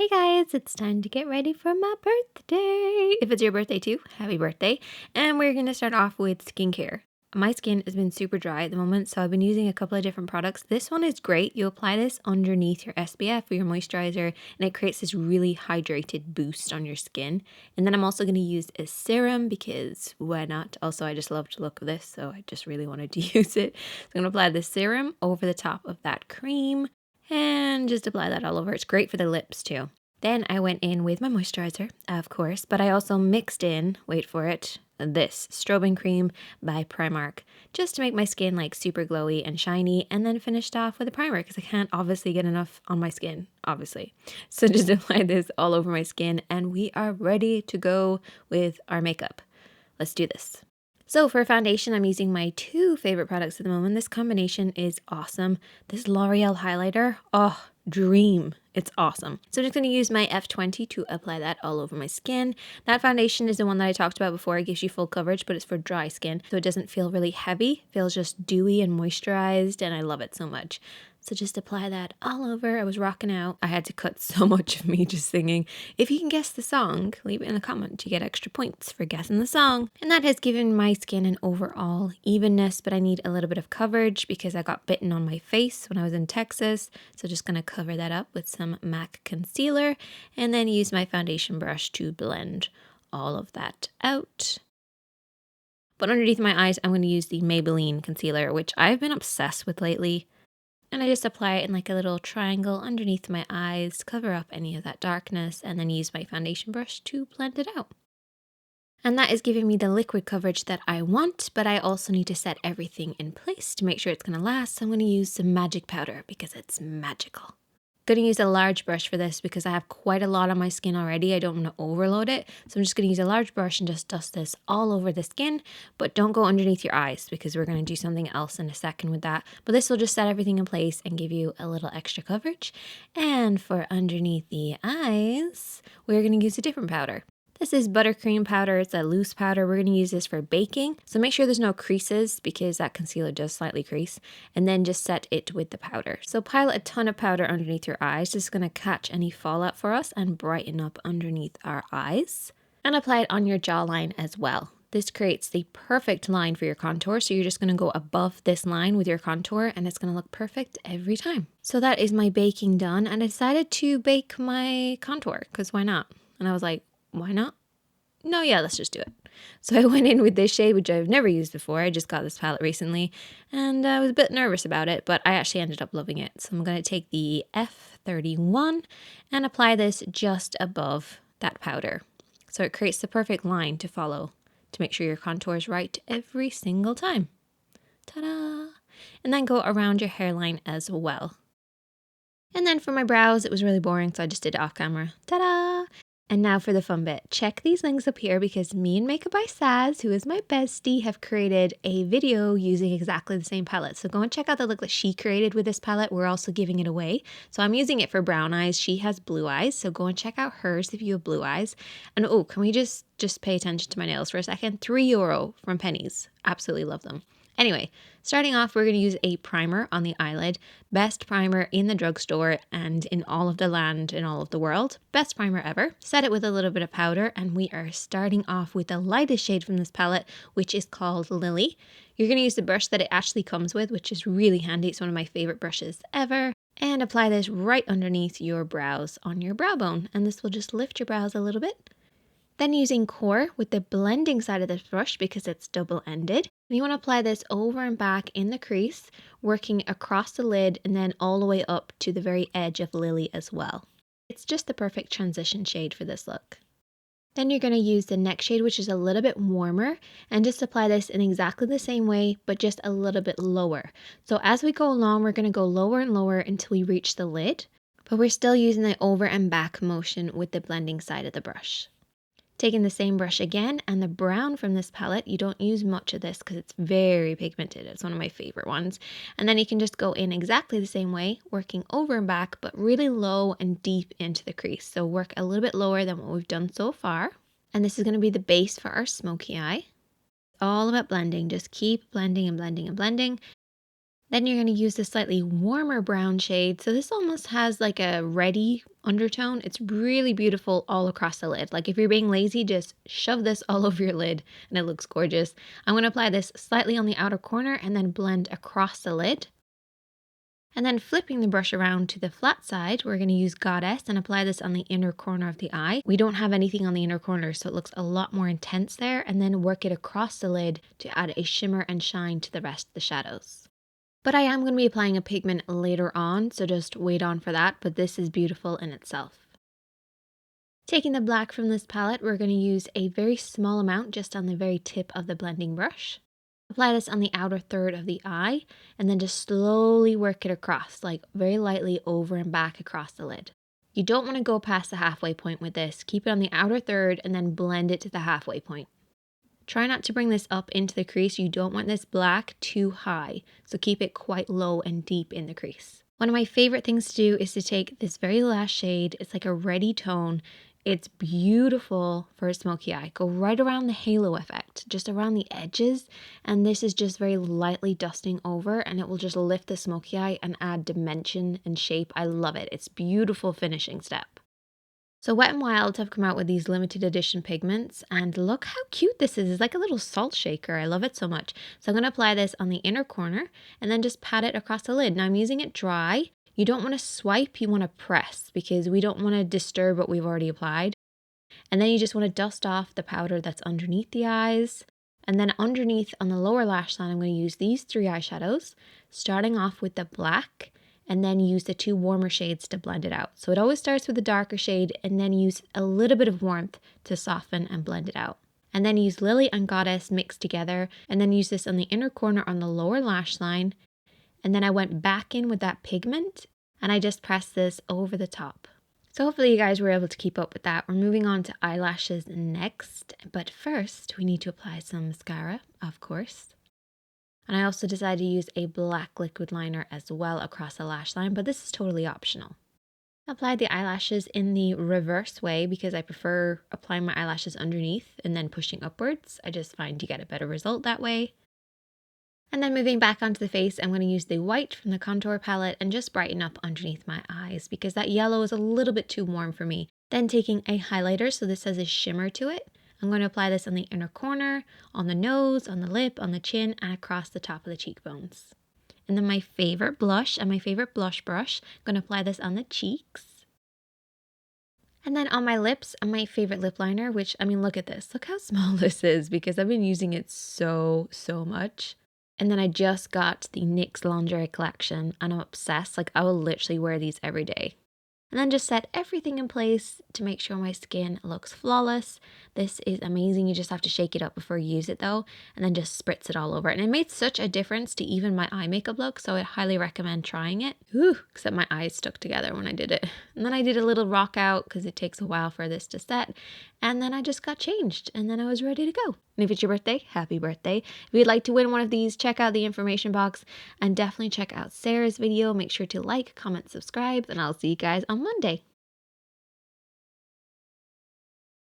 Hey guys, it's time to get ready for my birthday. If it's your birthday too, happy birthday. And we're going to start off with skincare. My skin has been super dry at the moment, so I've been using a couple of different products. This one is great. You apply this underneath your SPF or your moisturizer, and it creates this really hydrated boost on your skin. And then I'm also going to use a serum because why not? Also, I just love the look of this, so I just really wanted to use it. So I'm going to apply the serum over the top of that cream. And just apply that all over. It's great for the lips too. Then I went in with my moisturizer, of course, but I also mixed in, wait for it, this Strobing cream by Primark, just to make my skin like super glowy and shiny, and then finished off with a primer because I can't obviously get enough on my skin, obviously. So just apply this all over my skin and we are ready to go with our makeup. Let's do this. So for foundation, I'm using my two favorite products at the moment. This combination is awesome. This L'Oreal highlighter, oh, dream. It's awesome. So I'm just going to use my F20 to apply that all over my skin. That foundation is the one that I talked about before. It gives you full coverage, but it's for dry skin. So it doesn't feel really heavy. It feels just dewy and moisturized, and I love it so much. So just apply that all over. I was rocking out. I had to cut so much of me just singing. If you can guess the song, leave it in a comment to get extra points for guessing the song. And that has given my skin an overall evenness, but I need a little bit of coverage because I got bitten on my face when I was in Texas. So just gonna cover that up with some MAC concealer and then use my foundation brush to blend all of that out. But underneath my eyes, I'm gonna use the Maybelline concealer, which I've been obsessed with lately. And I just apply it in like a little triangle underneath my eyes, cover up any of that darkness, and then use my foundation brush to blend it out. And that is giving me the liquid coverage that I want, but I also need to set everything in place to make sure it's going to last. So I'm going to use some magic powder because it's magical. Going to use a large brush for this because I have quite a lot on my skin already. I don't want to overload it. So I'm just going to use a large brush and just dust this all over the skin, but don't go underneath your eyes because we're going to do something else in a second with that. But this will just set everything in place and give you a little extra coverage. And for underneath the eyes, we're going to use a different powder. This is Buttercream powder. It's a loose powder. We're going to use this for baking. So make sure there's no creases because that concealer does slightly crease. And then just set it with the powder. So pile a ton of powder underneath your eyes. This is going to catch any fallout for us and brighten up underneath our eyes. And apply it on your jawline as well. This creates the perfect line for your contour. So you're just going to go above this line with your contour and it's going to look perfect every time. So that is my baking done. And I decided to bake my contour because why not? And I was like, why not? No, yeah, let's just do it. So I went in with this shade, which I've never used before. I just got this palette recently and I was a bit nervous about it, but I actually ended up loving it. So I'm going to take the F31 and apply this just above that powder. So it creates the perfect line to follow to make sure your contour is right every single time. Ta-da! And then go around your hairline as well. And then for my brows, it was really boring, so I just did it off camera. Ta-da! And now for the fun bit. Check these links up here because me and Makeup by Saz, who is my bestie, have created a video using exactly the same palette. So go and check out the look that she created with this palette. We're also giving it away. So I'm using it for brown eyes. She has blue eyes. So go and check out hers if you have blue eyes. And oh, can we just pay attention to my nails for a second? €3 from Pennies. Absolutely love them. Anyway, starting off, we're going to use a primer on the eyelid. Best primer in the drugstore and in all of the land, in all of the world. Best primer ever. Set it with a little bit of powder and we are starting off with the lightest shade from this palette, which is called Lily. You're going to use the brush that it actually comes with, which is really handy. It's one of my favorite brushes ever. And apply this right underneath your brows on your brow bone. And this will just lift your brows a little bit. Then using Core with the blending side of this brush because it's double-ended. And you want to apply this over and back in the crease, working across the lid and then all the way up to the very edge of Lily as well. It's just the perfect transition shade for this look. Then you're going to use the next shade, which is a little bit warmer, and just apply this in exactly the same way, but just a little bit lower. So as we go along, we're going to go lower and lower until we reach the lid, but we're still using the over and back motion with the blending side of the brush. Taking the same brush again and the brown from this palette, you don't use much of this because it's very pigmented. It's one of my favorite ones. And then you can just go in exactly the same way, working over and back, but really low and deep into the crease. So work a little bit lower than what we've done so far. And this is going to be the base for our smoky eye. All about blending. Just keep blending and blending and blending. Then you're going to use the slightly warmer brown shade. So this almost has like a reddy undertone. It's really beautiful all across the lid. Like if you're being lazy, just shove this all over your lid and it looks gorgeous. I'm going to apply this slightly on the outer corner and then blend across the lid. And then flipping the brush around to the flat side, we're going to use Goddess and apply this on the inner corner of the eye. We don't have anything on the inner corner, so it looks a lot more intense there. And then work it across the lid to add a shimmer and shine to the rest of the shadows. But I am going to be applying a pigment later on, so just wait on for that. But this is beautiful in itself. Taking the black from this palette, we're going to use a very small amount just on the very tip of the blending brush. Apply this on the outer third of the eye and then just slowly work it across, like very lightly over and back across the lid. You don't want to go past the halfway point with this. Keep it on the outer third and then blend it to the halfway point. Try not to bring this up into the crease. You don't want this black too high, so keep it quite low and deep in the crease. One of my favorite things to do is to take this very last shade. It's like a reddy tone. It's beautiful for a smoky eye. Go right around the halo effect, just around the edges. And this is just very lightly dusting over and it will just lift the smoky eye and add dimension and shape. I love it. It's a beautiful finishing step. So Wet n Wild have come out with these limited edition pigments and look how cute this is. It's like a little salt shaker. I love it so much. So I'm going to apply this on the inner corner and then just pat it across the lid. Now I'm using it dry. You don't want to swipe, you want to press because we don't want to disturb what we've already applied. And then you just want to dust off the powder that's underneath the eyes. And then underneath on the lower lash line, I'm going to use these 3 eyeshadows, starting off with the black and then use the 2 warmer shades to blend it out. So it always starts with the darker shade and then use a little bit of warmth to soften and blend it out. And then use Lily and Goddess mixed together and then use this on the inner corner on the lower lash line. And then I went back in with that pigment and I just pressed this over the top. So hopefully you guys were able to keep up with that. We're moving on to eyelashes next, but first we need to apply some mascara, of course. And I also decided to use a black liquid liner as well across the lash line, but this is totally optional. I applied the eyelashes in the reverse way because I prefer applying my eyelashes underneath and then pushing upwards. I just find you get a better result that way. And then moving back onto the face, I'm going to use the white from the contour palette and just brighten up underneath my eyes because that yellow is a little bit too warm for me. Then taking a highlighter, so this has a shimmer to it. I'm going to apply this on the inner corner, on the nose, on the lip, on the chin, and across the top of the cheekbones. And then my favorite blush and my favorite blush brush, I'm going to apply this on the cheeks. And then on my lips, and my favorite lip liner, which, I mean, look at this. Look how small this is because I've been using it so much. And then I just got the NYX lingerie collection and I'm obsessed. Like I will literally wear these every day. And then just set everything in place to make sure my skin looks flawless. This is amazing. You just have to shake it up before you use it though, and then just spritz it all over. And it made such a difference to even my eye makeup look, so I highly recommend trying it. Ooh, except my eyes stuck together when I did it. And then I did a little rock out because it takes a while for this to set. And then I just got changed and then I was ready to go. And if it's your birthday, happy birthday. If you'd like to win one of these, check out the information box and definitely check out Sarah's video. Make sure to like, comment, subscribe, and I'll see you guys on Monday.